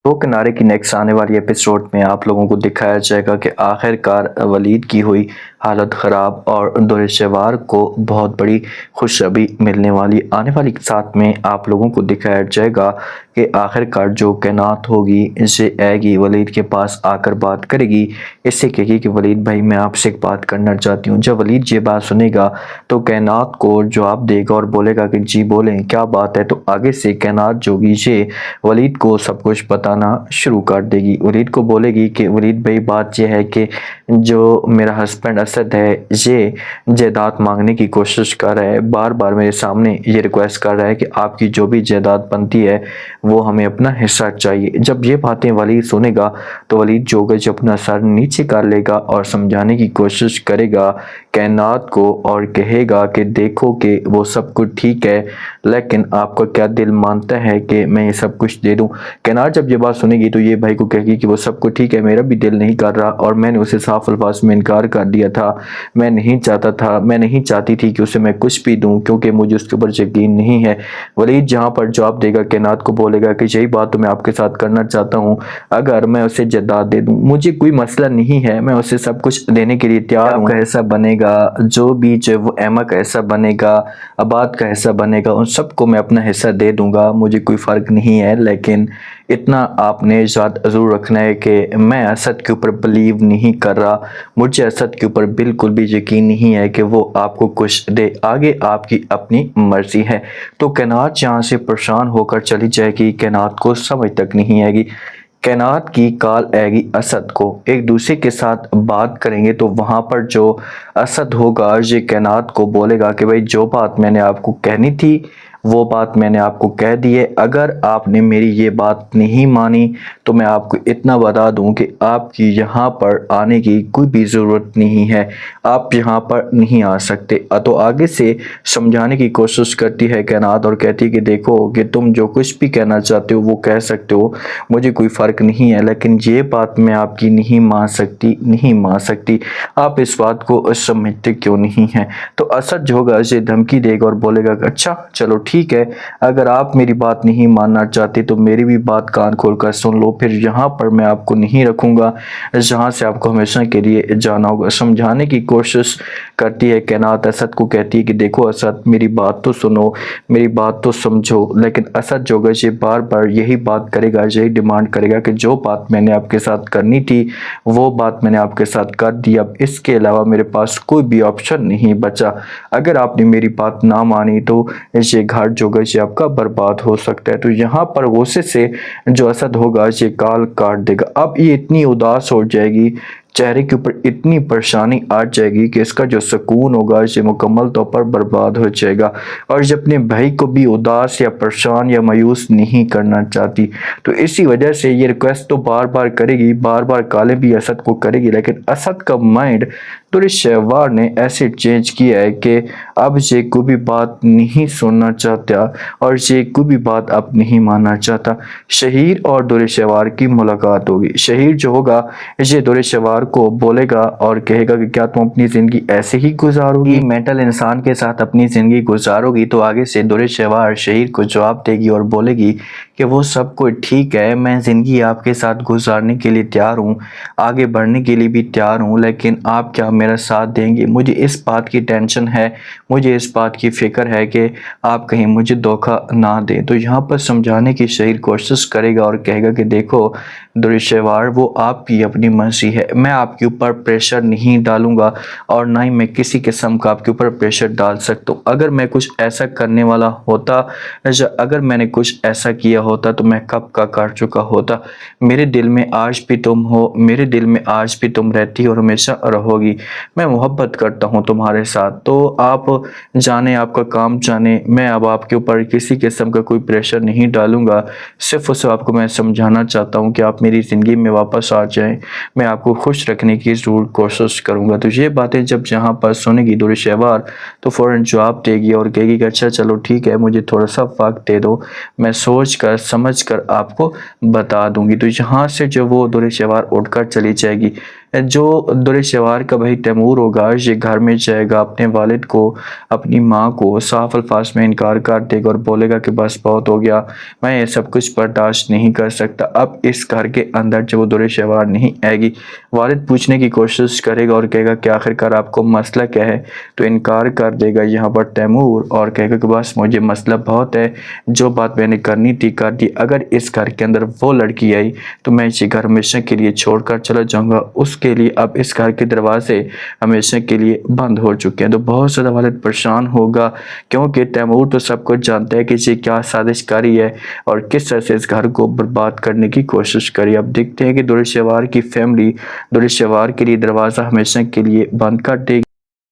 دو کنارے کی نیکسٹ آنے والی ایپیسوڈ میں آپ لوگوں کو دکھایا جائے گا کہ آخر کار ولید کی ہوئی حالت خراب اور دورشوار کو بہت بڑی خوشخبری ملنے والی آنے والی ساتھ میں آپ لوگوں کو دکھایا جائے گا کہ آخر کار جو کائنات ہوگی اسے آئے گی ولید کے پاس آ کر بات کرے گی، اس سے کہے گی کہ ولید بھائی میں آپ سے ایک بات کرنا چاہتی ہوں۔ جب ولید یہ بات سنے گا تو کائنات کو جواب دے گا اور بولے گا کہ جی بولیں کیا بات ہے، تو آگے سے کائنات جو گی یہ ولید کو سب کچھ بتانا شروع کر دے گی۔ ولید کو بولے گی کہ ولید بھائی بات یہ ہے کہ جو میرا ہسبینڈ اسد ہے یہ جائیداد مانگنے کی کوشش کر رہا ہے، بار بار میرے سامنے یہ ریکویسٹ کر رہا ہے کہ آپ کی جو بھی جائیداد بنتی ہے وہ ہمیں اپنا حصہ چاہیے۔ جب یہ باتیں ولید سنے گا تو ولید جو گا اپنا سر نیچے کر لے گا اور سمجھانے کی کوشش کرے گا کائنات کو اور کہے گا کہ دیکھو کہ وہ سب کچھ ٹھیک ہے، لیکن آپ کا کیا دل مانتا ہے کہ میں یہ سب کچھ دے دوں۔ کائنات جب یہ بات سنے گی تو یہ بھائی کو کہے گی کہ وہ سب کچھ ٹھیک ہے، میرا بھی دل نہیں کر رہا اور میں نے اسے صاف الفاظ میں انکار کر دیا تھا، میں نہیں چاہتی تھی کہ اسے میں کچھ بھی دوں کیونکہ مجھے اس کے اوپر یقین نہیں ہے۔ ولید جہاں پر جواب دے گا کائنات کو بولے گا کہ یہی بات تو میں آپ کے ساتھ کرنا چاہتا ہوں، اگر میں اسے جائیداد دے دوں مجھے کوئی مسئلہ نہیں ہے، میں اسے سب کچھ دینے کے لیے تیار ہوں۔ کا حصہ بنے گا جو بھی وہ ایما کا حصہ بنے گا، آباد کا حصہ بنے گا، ان سب کو میں اپنا حصہ دے دوں گا، مجھے کوئی فرق نہیں ہے، لیکن اتنا آپ نے یاد ضرور رکھنا ہے کہ میں اسد کے اوپر بلیو نہیں کر رہا، مجھے اسد کے اوپر بالکل بھی یقین نہیں ہے کہ وہ آپ کو کچھ دے، آگے آپ کی اپنی مرضی ہے۔ تو کائنات یہاں سے پریشان ہو کر چلی جائے گی، کائنات کو سمجھ تک نہیں آئے گی۔ کائنات کی کال آئے گی اسد کو، ایک دوسرے کے ساتھ بات کریں گے تو وہاں پر جو اسد ہوگا یہ کائنات کو بولے گا کہ بھائی جو بات میں نے آپ کو کہنی تھی وہ بات میں نے آپ کو کہہ دی ہے، اگر آپ نے میری یہ بات نہیں مانی تو میں آپ کو اتنا بتا دوں کہ آپ کی یہاں پر آنے کی کوئی بھی ضرورت نہیں ہے، آپ یہاں پر نہیں آ سکتے۔ تو آگے سے سمجھانے کی کوشش کرتی ہے کائنات اور کہتی ہے کہ دیکھو کہ تم جو کچھ بھی کہنا چاہتے ہو وہ کہہ سکتے ہو، مجھے کوئی فرق نہیں ہے، لیکن یہ بات میں آپ کی نہیں مان سکتی، آپ اس بات کو سمجھتے کیوں نہیں ہیں۔ تو اسد جو ہوگا اسے دھمکی دے گا اور بولے گا کہ اچھا چلو ٹھیک ہے، اگر آپ میری بات نہیں ماننا چاہتے تو میری بھی بات کان کھول کر سن لو، پھر یہاں پر میں آپ کو نہیں رکھوں گا، جہاں سے آپ کو ہمیشہ کے لیے جانا ہوگا۔ سمجھانے کی کوشش کرتی ہے کائنات، اسد کو کہتی ہے کہ دیکھو اسد میری بات تو سنو، میری بات تو سمجھو، لیکن اسد جو ہوگا یہ بار بار یہی بات کرے گا، یہی ڈیمانڈ کرے گا کہ جو بات میں نے آپ کے ساتھ کرنی تھی وہ بات میں نے آپ کے ساتھ کر دی، اب اس کے علاوہ میرے پاس کوئی بھی آپشن نہیں بچا، اگر آپ نے میری بات نہ مانی تو یہ گھر جو ہوگا یہ آپ کا برباد ہو سکتا ہے۔ تو یہاں پر غصے سے جو اسد ہوگا یہ کال کاٹ دے گا۔ اب یہ اتنی اداس ہو جائے گی، چہرے کے اوپر اتنی پریشانی آ جائے گی کہ اس کا جو سکون ہوگا یہ مکمل طور پر برباد ہو جائے گا، اور یہ اپنے بھائی کو بھی اداس یا پریشان یا مایوس نہیں کرنا چاہتی، تو اسی وجہ سے یہ ریکویسٹ تو بار بار کرے گی، بار بار کالیں بھی اسد کو کرے گی، لیکن اسد کا مائنڈ دورشوار نے ایسے چینج کیا ہے کہ اب یہ کوئی بھی بات نہیں سننا چاہتا اور یہ کوئی بھی بات اب نہیں ماننا چاہتا۔ شہیر اور دورشوار کی ملاقات ہوگی، شہیر جو ہوگا یہ دورشوار کو بولے گا اور کہے گا کہ کیا تم اپنی زندگی ایسے ہی گزارو گی، مینٹل انسان کے ساتھ اپنی زندگی گزارو گی؟ تو آگے سے دورشوار شہیر کو جواب دے گی اور بولے گی کہ وہ سب کچھ ٹھیک ہے، میں زندگی آپ کے ساتھ گزارنے کے لیے تیار ہوں، آگے بڑھنے کے لیے بھی تیار ہوں، لیکن آپ کیا میرا ساتھ دیں گے؟ مجھے اس بات کی ٹینشن ہے، مجھے اس بات کی فکر ہے کہ آپ کہیں مجھے دھوکہ نہ دیں۔ تو یہاں پر سمجھانے کی شہیر کوشش کرے گا اور کہے گا کہ دیکھو دورشوار وہ آپ کی اپنی مرضی ہے، میں آپ کے اوپر پریشر نہیں ڈالوں گا اور نہ ہی میں کسی قسم کا آپ کے اوپر پریشر ڈال سکتا ہوں، اگر میں کچھ ایسا کرنے والا ہوتا، اگر میں نے کچھ ایسا کیا ہوتا تو میں کب کا کر چکا ہوتا، میرے دل میں آج بھی تم ہو، میرے دل میں آج بھی تم رہتی اور ہمیشہ رہو گی، میں محبت کرتا ہوں تمہارے ساتھ، تو آپ جانے آپ کا کام جانے، میں اب آپ کے اوپر کسی قسم کا کوئی پریشر نہیں ڈالوں گا، صرف اور صرف آپ کو میں سمجھانا چاہتا ہوں کہ آپ میری زندگی میں واپس آ جائیں، میں آپ کو خوش رکھنے کی ضرور کوشش کروں گا۔ تو یہ باتیں جب جہاں پر سنے گی دورشوار تو فوراً جواب دے گی اور کہے گی کہ اچھا چلو ٹھیک ہے، مجھے تھوڑا سا وقت دے دو، میں سوچ کر سمجھ کر آپ کو بتا دوں گی۔ تو یہاں سے جو وہ دورشوار اٹھ کر چلی جائے گی، جو دورشوار کا بھائی تیمور ہوگا یہ گھر میں جائے گا، اپنے والد کو اپنی ماں کو صاف الفاظ میں انکار کر دے گا اور بولے گا کہ بس بہت ہو گیا، میں یہ سب کچھ برداشت نہیں کر سکتا۔ اب اس گھر کے اندر جب وہ دورشوار نہیں آئے گی، والد پوچھنے کی کوشش کرے گا اور کہے گا کہ آخرکار آپ کو مسئلہ کیا ہے، تو انکار کر دے گا یہاں پر تیمور اور کہے گا کہ بس مجھے مسئلہ بہت ہے، جو بات میں نے کرنی تھی کر دی، اگر اس گھر کے اندر وہ لڑکی آئی تو میں اسی گھر ہمیشہ کے لیے چھوڑ کر چلا جاؤں گا، اس کے لیے اب اس گھر کے دروازے ہمیشہ کے لیے بند ہو چکے ہیں۔ تو بہت زیادہ والد پریشان ہوگا، کیونکہ تیمور تو سب کچھ جانتا ہے کہ یہ کیا سازش کاری ہے اور کس طرح سے اس گھر کو برباد کرنے کی کوشش کری۔ اب دیکھتے ہیں کہ دورشوار کی فیملی دورشوار کے لیے دروازہ ہمیشہ کے لیے بند کر دے گی۔